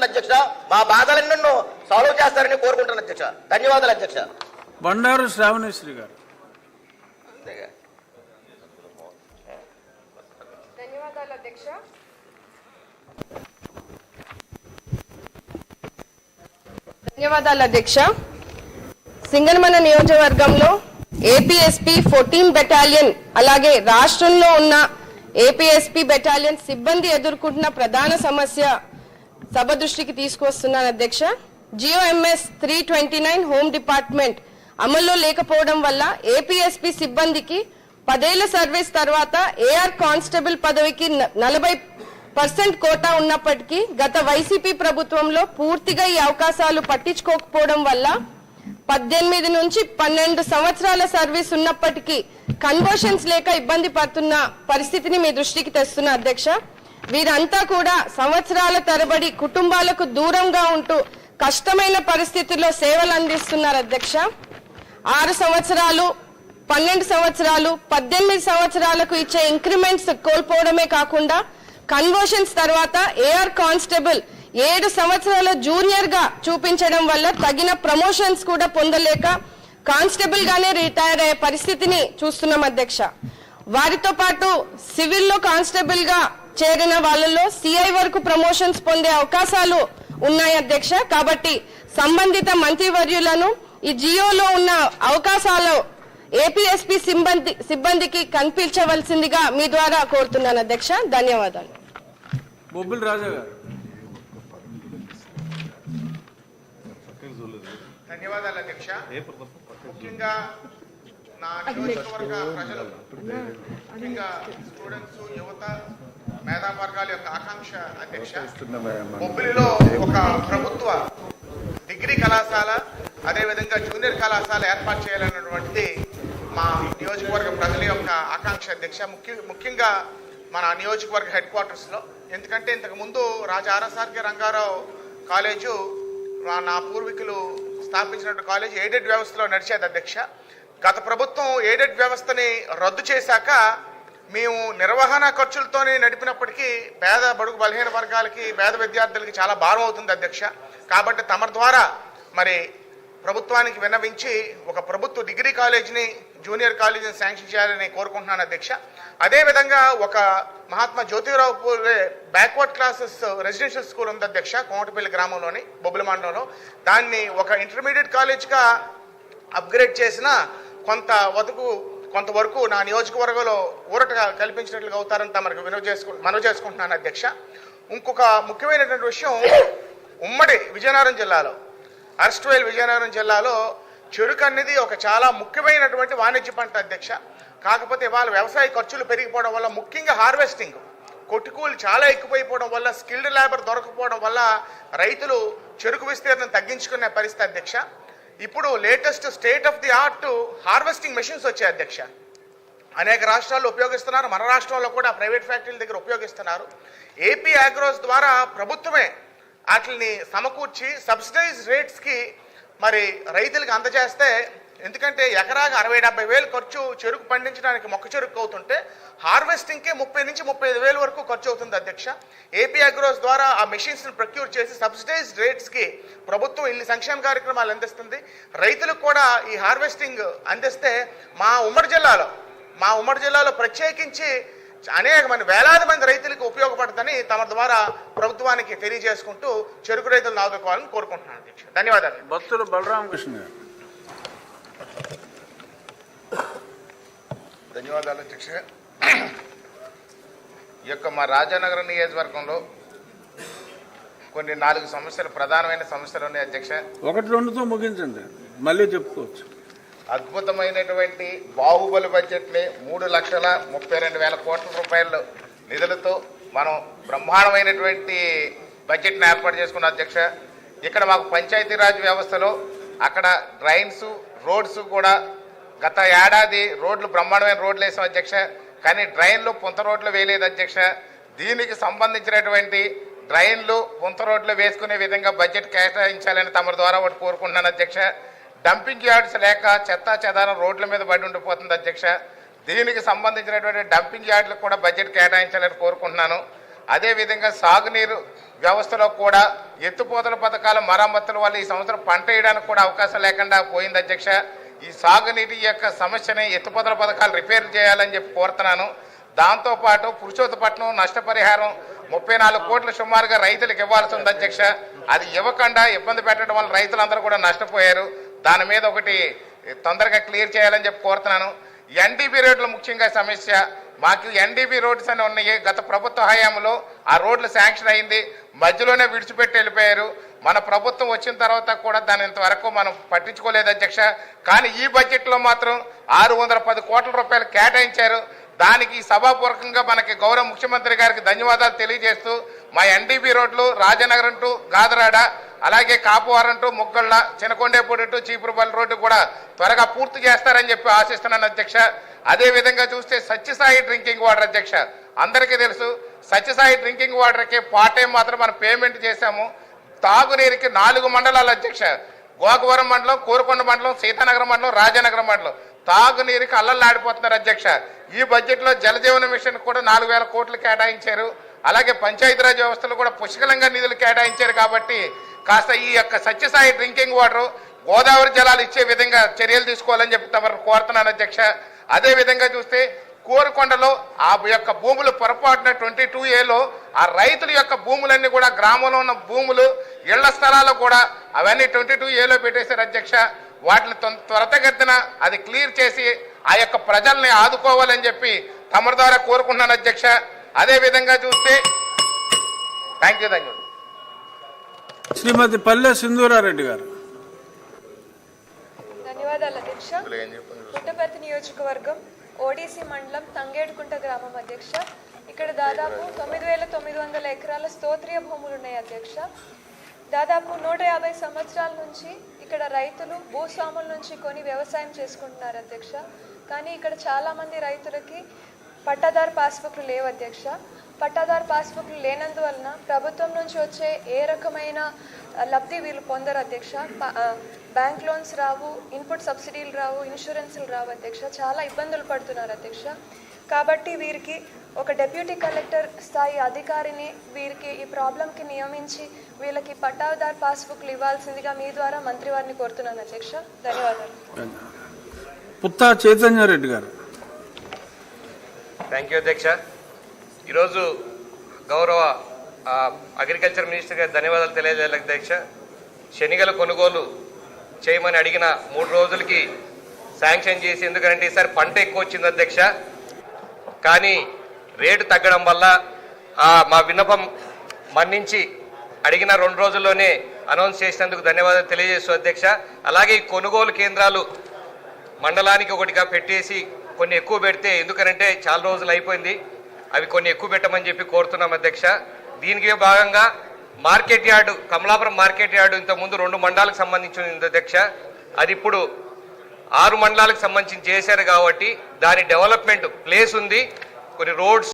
కోరుకుంటున్నాను అధ్యక్ష. మా బాధలన్నీ సాల్వ్ చేస్తారని కోరుకుంటున్నాను అధ్యక్ష. ధన్యవాదాలు అధ్యక్ష. బండారు శ్రావణేశ్వరి గారు. ధన్యవాదాలు అధ్యక్ష. సింగనమల నియోజకవర్గంలో ఏపీఎస్పీ 14 బెటాలియన్ అలాగే రాష్ట్రంలో ఉన్న ఏపీఎస్పీ బెటాలియన్ సిబ్బంది ఎదుర్కొంటున్న ప్రధాన సమస్య సభ దృష్టికి తీసుకొస్తున్నాను అధ్యక్ష. జియోఎంఎస్ 329 హోమ్ డిపార్ట్మెంట్ అమల్లో లేకపోవడం వల్ల ఏపీఎస్పీ సిబ్బందికి 10 ఏళ్ల సర్వీస్ తర్వాత ఏఆర్ కానిస్టేబుల్ పదవికి 40% కోటా ఉన్నప్పటికీ గత వైసీపీ ప్రభుత్వంలో పూర్తిగా ఈ అవకాశాలు పట్టించుకోకపోవడం వల్ల 18 నుంచి 12 సంవత్సరాల సర్వీస్ ఉన్నప్పటికీ కన్వర్షన్స్ లేక ఇబ్బంది పడుతున్న పరిస్థితిని మీ దృష్టికి తెస్తున్న అధ్యక్ష. వీరంతా కూడా సంవత్సరాల తరబడి కుటుంబాలకు దూరంగా ఉంటూ కష్టమైన పరిస్థితుల్లో సేవలు అందిస్తున్నారు అధ్యక్ష. 6 సంవత్సరాలు 12 సంవత్సరాలు 18 సంవత్సరాలకు ఇచ్చే ఇంక్రిమెంట్స్ కోల్పోవడమే కాకుండా కన్వర్షన్స్ తర్వాత ఏఆర్ కానిస్టేబుల్ 7 సంవత్సరాల జూనియర్ గా చూపించడం వల్ల తగిన ప్రమోషన్స్ కూడా పొందలేక కానిస్టేబుల్ గానే రిటైర్ అయ్యే పరిస్థితిని చూస్తున్నాం అధ్యక్ష. వారితో పాటు సివిల్లో కానిస్టేబుల్ గా చేరిన వాళ్ళలో సిఐ వరకు ప్రమోషన్స్ పొందే అవకాశాలు ఉన్నాయి అధ్యక్ష. కాబట్టి సంబంధిత మంత్రివర్యులను ఈ జియోలో ఉన్న అవకాశాలు ఏపీఎస్పీ సిబ్బందికి కల్పించవలసిందిగా మీ ద్వారా కోరుతున్నాను అధ్యక్ష. ధన్యవాదాలు. బొబ్బిల్ రాజా గారు. ధన్యవాదాలు అధ్యక్ష. ముఖ్యంగా నా నియోజకవర్గ ప్రజలు, ముఖ్యంగా స్టూడెంట్స్, యువత, మేధావర్గాల యొక్క ఆకాంక్ష అధ్యక్ష, బొబ్బిలిలో ఒక ప్రభుత్వ డిగ్రీ కళాశాల అదేవిధంగా జూనియర్ కళాశాల ఏర్పాటు చేయాలన్నటువంటిది మా నియోజకవర్గ ప్రజల యొక్క ఆకాంక్ష అధ్యక్ష. ముఖ్యంగా మన నియోజకవర్గ హెడ్ క్వార్టర్స్లో. ఎందుకంటే ఇంతకుముందు రాజా ఆర్ఎస్ఆర్కే రంగారావు కాలేజు నా పూర్వీకులు స్థాపించినటువంటి కాలేజ్ ఎయిడెడ్ వ్యవస్థలో నడిచేది అధ్యక్ష. గత ప్రభుత్వం ఎయిడెడ్ వ్యవస్థని రద్దు చేశాక మేము నిర్వహణ ఖర్చులతోనే నడిపినప్పటికీ పేద బడుగు బలహీన వర్గాలకి పేద విద్యార్థులకి చాలా భారం అవుతుంది అధ్యక్ష. కాబట్టి తమ ద్వారా మరి ప్రభుత్వానికి విన్నవించి ఒక ప్రభుత్వ డిగ్రీ కాలేజీని జూనియర్ కాలేజీని శాంక్షన్ చేయాలని కోరుకుంటున్నాను అధ్యక్ష. అదేవిధంగా ఒక Mahatma Jyotirao Phule backward classes residential school ఉంది అధ్యక్ష, కోమటపల్లి గ్రామంలోని బొబ్బిలి మండలంలో. దాన్ని ఒక ఇంటర్మీడియట్ కాలేజ్గా అప్గ్రేడ్ చేసిన కొంతవరకు నా నియోజకవర్గంలో ఊరట కల్పించినట్లుగా అవుతారని తమకు మనవి చేసుకుంటున్నాను అధ్యక్ష. ఇంకొక ముఖ్యమైనటువంటి విషయం, ఉమ్మడి విజయనగరం జిల్లాలో అరెస్ట్వేల్ విజయనగరం జిల్లాలో చెరుకు అనేది ఒక చాలా ముఖ్యమైనటువంటి వాణిజ్య పంట అధ్యక్ష. కాకపోతే ఇవాళ వ్యవసాయ ఖర్చులు పెరిగిపోవడం వల్ల, ముఖ్యంగా హార్వెస్టింగ్ కొట్టుకూలు చాలా ఎక్కువైపోవడం వల్ల, స్కిల్డ్ లేబర్ దొరకపోవడం వల్ల రైతులు చెరుకు విస్తీర్ణం తగ్గించుకునే పరిస్థితి అధ్యక్ష. ఇప్పుడు latest state of the art harvesting machines వచ్చాయి అధ్యక్ష. అనేక రాష్ట్రాల్లో ఉపయోగిస్తున్నారు, మన రాష్ట్రంలో కూడా ప్రైవేట్ ఫ్యాక్టరీల దగ్గర ఉపయోగిస్తున్నారు. ఏపీ అగ్రోస్ ద్వారా ప్రభుత్వమే వాటిని సమకూర్చి సబ్సిడైజ్ రేట్స్కి మరి రైతులకు అందజేస్తే, ఎందుకంటే ఎకరాగా 60-70 వేలు ఖర్చు చెరుకు పండించడానికి మొక్క చెరుకు అవుతుంటే హార్వెస్టింగ్కే 30 నుంచి 35 వేల వరకు ఖర్చు అవుతుంది అధ్యక్ష. ఏపీ అగ్రోస్ ద్వారా ఆ మెషిన్స్ని ప్రొక్యూర్ చేసి సబ్సిడైజ్ రేట్స్కి ప్రభుత్వం ఇన్ని సంక్షేమ కార్యక్రమాలు అందిస్తుంది. రైతులకు కూడా ఈ హార్వెస్టింగ్ అందిస్తే మా ఉమ్మడి జిల్లాలో ప్రత్యేకించి అనేక మంది వేలాది మంది రైతులకు ఉపయోగపడుతుందని తమ ద్వారా ప్రభుత్వానికి తెలియజేసుకుంటూ చెరుకు రైతులను ఆదుకోవాలని కోరుకుంటున్నాను అధ్యక్ష. ధన్యవాదాలు. భక్తులు బలరామకృష్ణ గారు. ధన్యవాదాలు అధ్యక్ష. ఈ యొక్క మా రాజానగరం నియోజకవర్గంలో కొన్ని 4 సమస్యలు, ప్రధానమైన సమస్యలు ఉన్నాయి అధ్యక్ష. 1-2తో ముగించండి, మళ్ళీ చెప్పుకోవచ్చు. అద్భుతమైనటువంటి బాహుబలి బడ్జెట్ని 3,32,000 కోట్ల రూపాయల నిధులతో మనం బ్రహ్మాండమైనటువంటి బడ్జెట్ని ఏర్పాటు చేసుకున్న అధ్యక్ష. ఇక్కడ మాకు పంచాయతీరాజ్ వ్యవస్థలో అక్కడ డ్రైన్స్, రోడ్స్ కూడా గత ఏడాది రోడ్లు బ్రహ్మాండమైన రోడ్లు వేసాం అధ్యక్ష. కానీ డ్రైన్లు, పుంత రోడ్లు వేయలేదు అధ్యక్ష. దీనికి సంబంధించినటువంటి డ్రైన్లు, పుంత రోడ్లు వేసుకునే విధంగా బడ్జెట్ కేటాయించాలని తమ ద్వారా ఒకటి కోరుకుంటున్నాను అధ్యక్ష. డంపింగ్ యార్డ్స్ లేక చెత్తా చెదారం రోడ్ల మీద పడి ఉండిపోతుంది అధ్యక్ష. దీనికి సంబంధించినటువంటి డంపింగ్ యార్డులకు కూడా బడ్జెట్ కేటాయించాలని కోరుకుంటున్నాను. అదేవిధంగా సాగునీరు వ్యవస్థలో కూడా ఎత్తుపోతల పథకాల మరమ్మతుల వల్ల ఈ సంవత్సరం పంట వేయడానికి కూడా అవకాశం లేకుండా పోయింది అధ్యక్ష. ఈ సాగునీటి యొక్క సమస్యని ఎత్తుపోతల పథకాలు రిపేర్ చేయాలని చెప్పి కోరుతున్నాను. దాంతోపాటు పురుషోత్తపట్నం నష్టపరిహారం 34 కోట్లు సుమారుగా రైతులకు ఇవ్వాల్సి ఉంది అధ్యక్ష. అది ఇవ్వకుండా ఇబ్బంది పెట్టడం వల్ల రైతులందరూ కూడా నష్టపోయారు. దాని మీద ఒకటి తొందరగా క్లియర్ చేయాలని చెప్పి కోరుతున్నాను. ఎన్డీపీ రోడ్లు ముఖ్యంగా సమస్య. మాకు ఎన్డీపీ రోడ్స్ అని ఉన్నాయి. గత ప్రభుత్వ హయాంలో ఆ రోడ్లు శాంక్షన్ అయింది, మధ్యలోనే విడిచిపెట్టి వెళ్ళిపోయారు. మన ప్రభుత్వం వచ్చిన తర్వాత కూడా దాని ఇంతవరకు మనం పట్టించుకోలేదు అధ్యక్ష. కానీ ఈ బడ్జెట్లో మాత్రం 610 కోట్ల రూపాయలు కేటాయించారు. దానికి సభాపూర్వకంగా మనకి గౌరవ ముఖ్యమంత్రి గారికి ధన్యవాదాలు తెలియజేస్తూ మా ఎన్డీపీ రోడ్లు రాజనగరం టు గాదరాడ, అలాగే Kapuvaram to Muggalla, Chinakondepudi to Chipurupalli road కూడా త్వరగా పూర్తి చేస్తారని చెప్పి ఆశిస్తున్నాను అధ్యక్ష. అదే విధంగా చూస్తే సత్యసాయి డ్రింకింగ్ వాటర్ అధ్యక్ష, అందరికీ తెలుసు సత్యసాయి డ్రింకింగ్ వాటర్కి పార్ట్ టైం మాత్రం మనం పేమెంట్ చేశాము. తాగునీరుకి 4 మండలాలు అధ్యక్ష, గోకవరం మండలం, కోరుకొండ మండలం, సీతానగరం మండలం, రాజానగరం మండలం తాగునీరుకి అల్లల్లాడిపోతున్నారు అధ్యక్ష. ఈ బడ్జెట్లో జలజీవన మిషన్ కూడా 4000 కోట్లు కేటాయించారు. అలాగే పంచాయతీరాజ్ వ్యవస్థలు కూడా పుష్కలంగా నిధులు కేటాయించారు. కాబట్టి కాస్త ఈ యొక్క సత్యసాయి డ్రింకింగ్ వాటర్ గోదావరి జలాలు ఇచ్చే విధంగా చర్యలు తీసుకోవాలని చెప్పి తమరు కోరుతున్నాను అధ్యక్ష. అదే విధంగా చూస్తే కోరుకొండలో ఆ యొక్క భూములు పొరపాటున 22A ఆ రైతుల యొక్క భూములన్నీ కూడా గ్రామంలో ఉన్న భూములు ఇళ్ల స్థలాలు కూడా అవన్నీ 22A పెట్టేశారు అధ్యక్ష. వాటిని త్వరితగతిన అది క్లియర్ చేసి ఆ యొక్క ప్రజల్ని ఆదుకోవాలని చెప్పి తమరి ద్వారా కోరుకుంటున్నాను అధ్యక్ష. అదే విధంగా చూస్తే థ్యాంక్ యూ. శ్రీమతి పల్లె సింధూరారెడ్డి గారు. ధన్యవాదాలు అధ్యక్ష. పుట్టపర్తి నియోజకవర్గం ఓడిసి మండలం తంగేడుకుంట గ్రామం అధ్యక్ష. ఇక్కడ దాదాపు 9900 ఎకరాల స్తోత్రీయ భూములు ఉన్నాయి అధ్యక్ష. దాదాపు 150 సంవత్సరాల నుంచి ఇక్కడ రైతులు భూస్వాముల నుంచి కొని వ్యవసాయం చేసుకుంటున్నారు అధ్యక్ష. కానీ ఇక్కడ చాలామంది రైతులకి పట్టాదారు పాస్బుక్లు లేవు అధ్యక్ష. పట్టాదారు పాస్బుక్లు లేనందువలన ప్రభుత్వం నుంచి వచ్చే ఏ రకమైన లబ్ధి వీళ్ళు పొందరు అధ్యక్ష. బ్యాంక్ లోన్స్ రావు, ఇన్పుట్ సబ్సిడీలు రావు, ఇన్సూరెన్సులు రావు అధ్యక్ష. చాలా ఇబ్బందులు పడుతున్నారు అధ్యక్ష. కాబట్టి వీరికి ఒక డిప్యూటీ కలెక్టర్ స్థాయి అధికారిని వీరికి ఈ ప్రాబ్లంకి నియమించి వీళ్ళకి పట్టాదారు పాస్బుక్లు ఇవ్వాల్సిందిగా మీ ద్వారా మంత్రి వారిని కోరుతున్నాను అధ్యక్ష. ధన్యవాదాలు. పుత్తా చైతన్యారెడ్డి గారు. థ్యాంక్ యూ అధ్యక్ష. ఈరోజు గౌరవ అగ్రికల్చర్ మినిస్టర్ గారికి ధన్యవాదాలు తెలియజేయాలి అధ్యక్ష. శనగల కొనుగోలు చేయమని అడిగిన 3 రోజులకి శాంక్షన్ చేసి, ఎందుకంటే ఈసారి పంట ఎక్కువ వచ్చింది అధ్యక్ష. కానీ రేటు తగ్గడం వల్ల మా విన్నపం మన్నించి అడిగిన 2 రోజుల్లోనే అనౌన్స్ చేసినందుకు ధన్యవాదాలు తెలియజేస్తూ అధ్యక్ష. అలాగే ఈ కొనుగోలు కేంద్రాలు మండలానికి ఒకటిగా పెట్టేసి కొన్ని ఎక్కువ పెడితే, ఎందుకనంటే చాలా రోజులు అయిపోయింది, అవి కొన్ని ఎక్కువ పెట్టమని చెప్పి కోరుతున్నాం అధ్యక్ష. దీనికి భాగంగా market yard, Kamalapuram market yard ఇంతకుముందు 2 మండలాలకు సంబంధించింది అధ్యక్ష. అది ఇప్పుడు 6 మండలాలకు సంబంధించి చేశారు. కాబట్టి దాని డెవలప్మెంట్ ప్లేస్ ఉంది, కొన్ని రోడ్స్